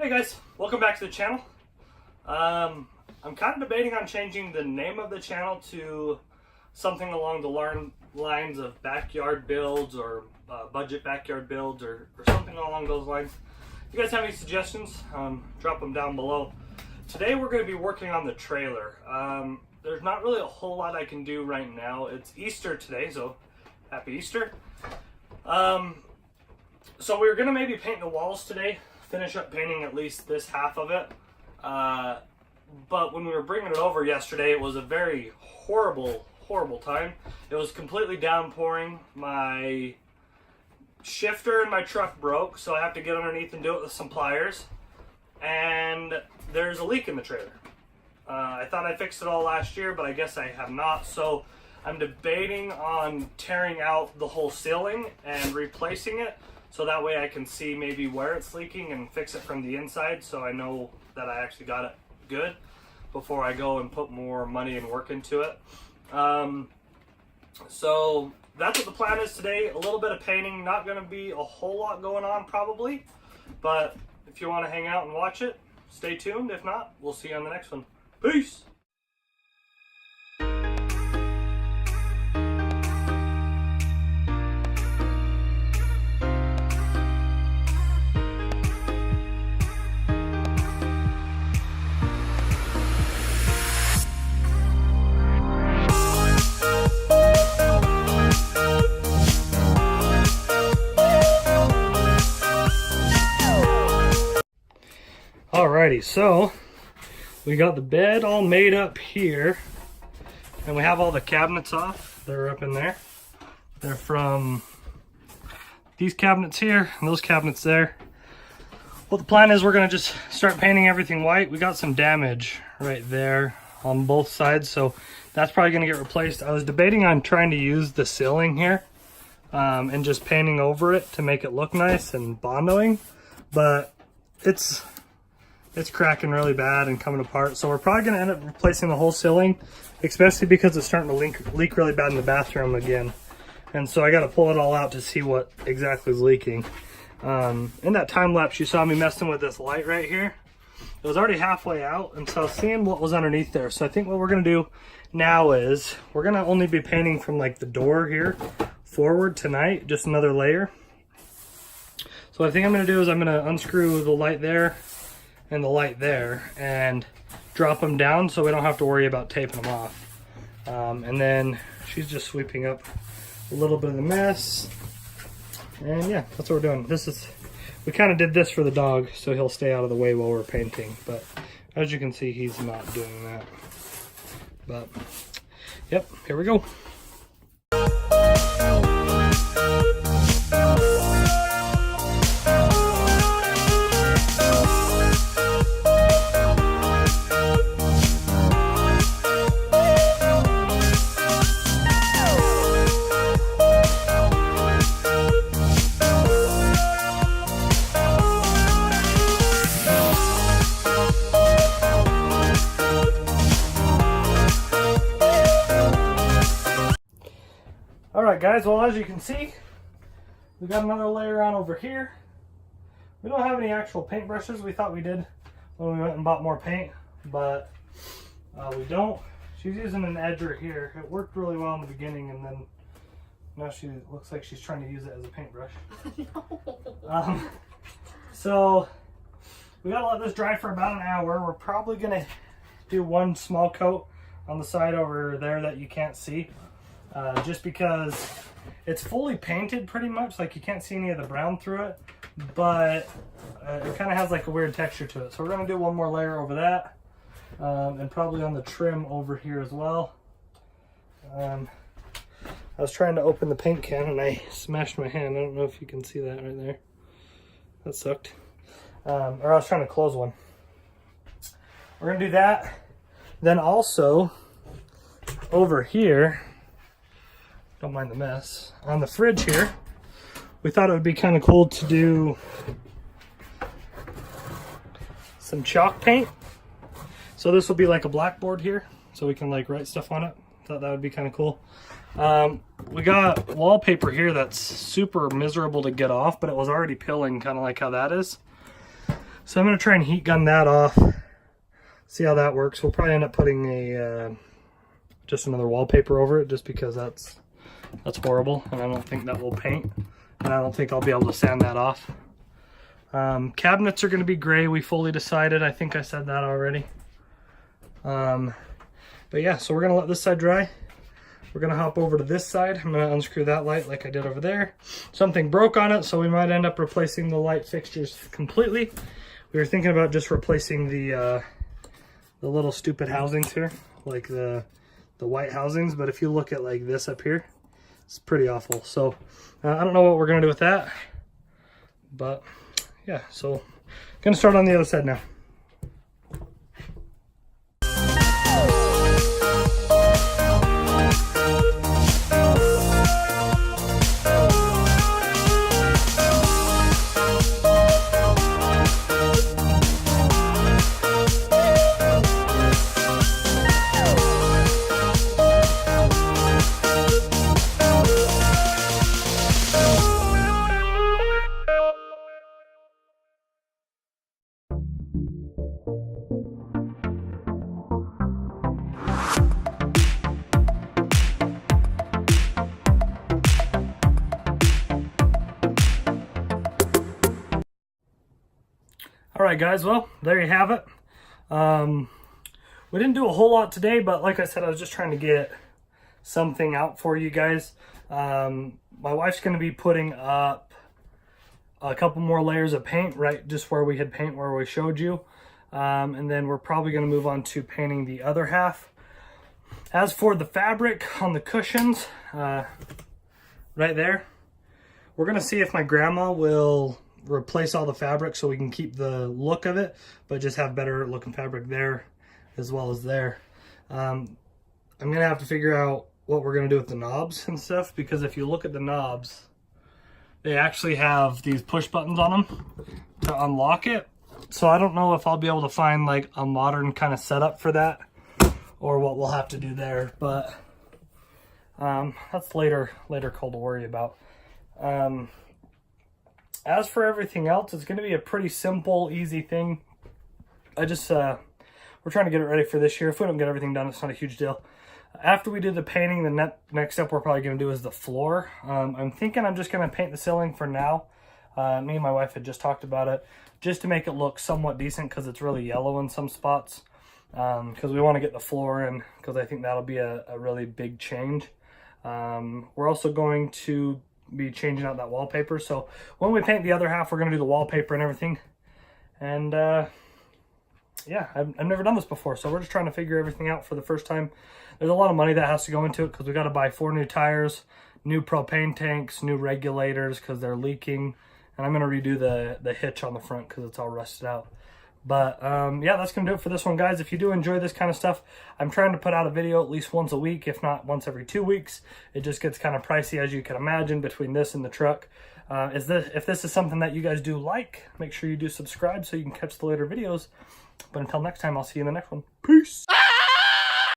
Hey guys, welcome back to the channel. I'm kind of debating on changing the name of the channel to something along the lines of backyard builds or budget backyard builds or something along those lines. If you guys have any suggestions, drop them down below. Today we're going to be working on the trailer. There's not really a whole lot I can do right now. It's Easter today, so happy Easter. So we're going to maybe paint the walls today. Finish up painting at least this half of it. But when we were bringing it over yesterday, it was a very horrible time. It was completely downpouring. My shifter in my truck broke, so I have to get underneath and do it with some pliers. And there's a leak in the trailer. I thought I fixed it all last year, but I guess I have not. So I'm debating on tearing out the whole ceiling and replacing it, so that way I can see maybe where it's leaking and fix it from the inside, so I know that I actually got it good before I go and put more money and work into it. So that's what the plan is today. A little bit of painting, not going to be a whole lot going on probably, but if you want to hang out and watch it, stay tuned. If not, we'll see you on the next one. Peace! Alrighty, so we got the bed all made up here, and we have all the cabinets off. They're up in there. They're from these cabinets here and those cabinets there. Well, the plan is we're gonna just start painting everything white. We got some damage right there on both sides, so that's probably gonna get replaced. I was debating on trying to use the ceiling here and just painting over it to make it look nice and bondoing, but it's cracking really bad and coming apart. So we're probably gonna end up replacing the whole ceiling, especially because it's starting to leak really bad in the bathroom again. And so I gotta pull it all out to see what exactly is leaking. In that time lapse, you saw me messing with this light right here. It was already halfway out, and so I was seeing what was underneath there. So I think what we're gonna do now is we're gonna only be painting from like the door here forward tonight, just another layer. So what I think I'm gonna do is I'm gonna unscrew the light there and the light there and drop them down so we don't have to worry about taping them off. And then she's just sweeping up a little bit of the mess. And yeah, that's what we're doing. We kind of did this for the dog so he'll stay out of the way while we're painting, but as you can see, he's not doing that. But yep, here we go. Alright guys, well as you can see, we got another layer on over here. We don't have any actual paintbrushes. We thought we did when we went and bought more paint, but we don't. She's using an edger here. It worked really well in the beginning, and then now she looks like she's trying to use it as a paintbrush. No. So we gotta let this dry for about an hour. We're probably gonna do one small coat on the side over there that you can't see. Just because it's fully painted pretty much, like you can't see any of the brown through it, but it kind of has like a weird texture to it. So we're going to do one more layer over that, and probably on the trim over here as well. I was trying to open the paint can and I smashed my hand. I don't know if you can see that right there. That sucked. Or I was trying to close one. We're going to do that. Then also over here, don't mind the mess, on the fridge here, we thought it would be kind of cool to do some chalk paint. So this will be like a blackboard here, so we can like write stuff on it. Thought that would be kind of cool. We got wallpaper here that's super miserable to get off, but it was already peeling, kind of like how that is. So I'm going to try and heat gun that off, see how that works. We'll probably end up putting a just another wallpaper over it, just because that's horrible, and I don't think that will paint, and I don't think I'll be able to sand that off. Cabinets are going to be gray, we fully decided. I think I said that already. But yeah, so we're going to let this side dry. We're going to hop over to this side. I'm going to unscrew that light like I did over there. Something broke on it, so we might end up replacing the light fixtures completely. We were thinking about just replacing the little stupid housings here, like the white housings, but if you look at like this up here, it's pretty awful. So I don't know what we're going to do with that, but yeah, so going to start on the other side now. All right, guys, well, there you have it. We didn't do a whole lot today, but like I said, I was just trying to get something out for you guys. My wife's going to be putting up a couple more layers of paint, right just where we had paint where we showed you. And then we're probably going to move on to painting the other half. As for the fabric on the cushions, right there, we're going to see if my grandma will replace all the fabric so we can keep the look of it, but just have better looking fabric there as well as there. I'm gonna have to figure out what we're gonna do with the knobs and stuff, because if you look at the knobs, they actually have these push buttons on them to unlock it. So I don't know if I'll be able to find like a modern kind of setup for that, or what we'll have to do there, but that's later call to worry about. As for everything else, it's going to be a pretty simple, easy thing. I just, we're trying to get it ready for this year. If we don't get everything done, it's not a huge deal. After we do the painting, the next step we're probably going to do is the floor. I'm thinking I'm just going to paint the ceiling for now. Me and my wife had just talked about it, just to make it look somewhat decent, because it's really yellow in some spots. Because we want to get the floor in, because I think that'll be a really big change. We're also going to be changing out that wallpaper, so when we paint the other half, we're going to do the wallpaper and everything. And yeah, I've never done this before, so we're just trying to figure everything out for the first time. There's a lot of money that has to go into it, because we got to buy 4 new tires, new propane tanks, new regulators because they're leaking, and I'm going to redo the hitch on the front because it's all rusted out. But yeah, that's going to do it for this one, guys. If you do enjoy this kind of stuff, I'm trying to put out a video at least once a week, if not once every 2 weeks. It just gets kind of pricey, as you can imagine, between this and the truck. If this is something that you guys do like, make sure you do subscribe so you can catch the later videos. But until next time, I'll see you in the next one. Peace!